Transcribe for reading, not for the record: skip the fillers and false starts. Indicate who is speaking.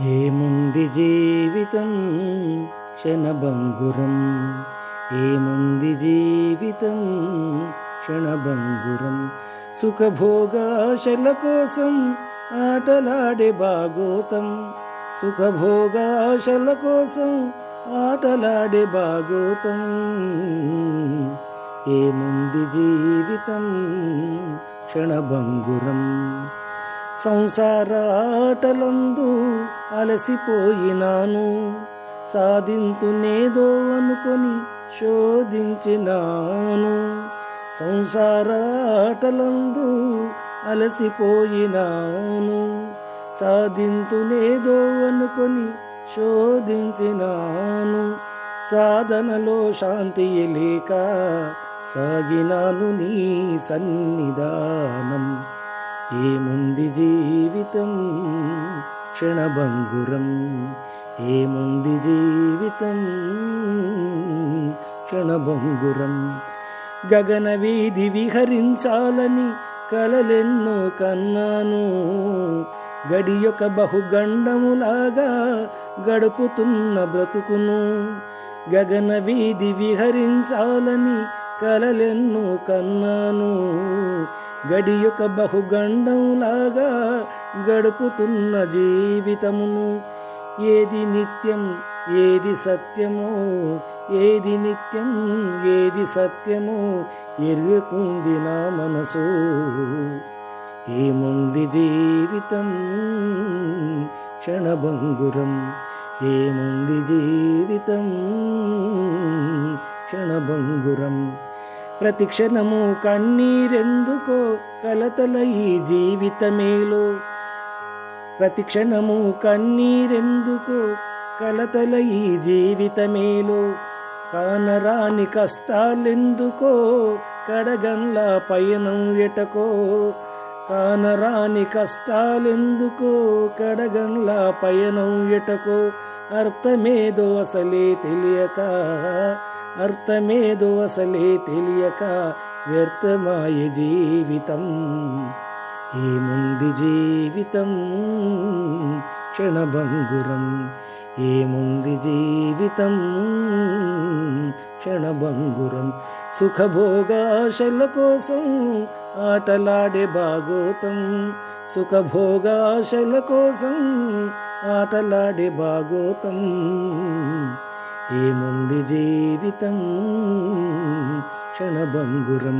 Speaker 1: ఏముంది జీవితం క్షణభంగురం, ఏముంది జీవితం క్షణభంగురం. సుఖభోగాశల కోసం ఆటలాడే భాగోతం, సుఖభోగాశల కోసం ఆటలాడే భాగోతం. ఏముంది జీవితం క్షణభంగురం. సంసారాటలందు అలసిపోయినాను, సాధింతునేదో అనుకొని శోధించినాను. సంసారాటలందు అలసిపోయినాను, సాధింతునేదో అనుకొని శోధించినాను. సాధనలో శాంతి లేక సాగినాను నీ సన్నిధానం. ఏముంది జీవితం క్షణభంగురం, ఏముంది జీవితం క్షణభంగురం. గగన వీధి విహరించాలని కలలెన్నో కన్నాను, గడియొక బహుగండములాగా గడుపుతున్న బ్రతుకును. గగన వీధి విహరించాలని కలలెన్నో కన్నాను, గడియొక బహుగండంలాగా గడుపుతున్న జీవితమును. ఏది నిత్యం ఏది సత్యమో, ఏది నిత్యం ఏది సత్యమో ఎరుగుకుంది నా మనసు. ఏముంది జీవితం క్షణభంగురం, ఏముంది జీవితం క్షణభంగురం. ప్రతి క్షణము కన్నీరెందుకో కలతల ఈ జీవితమేలో, ప్రతి క్షణము కన్నీరెందుకో కలతల ఈ జీవితమేలో. కానరాని కష్టాలెందుకో కడగండ్ల పయనం ఎటకో, కానరాని కష్టాలెందుకో కడగండ్ల పయనం ఎటకో. అర్థమేదో అసలే తెలియక, అర్థమేదో అసలే తెలియక వ్యర్థమాయ జీవితం. ఏముంది జీవితం క్షణభంగురం, ఏముంది జీవితం క్షణభంగురం. సుఖభోగాశల కోసం ఆటలాడే భాగోతం, సుఖభోగాశల కోసం ఆటలాడే భాగోతం. ఏముంది జీవితం క్షణభంగురం.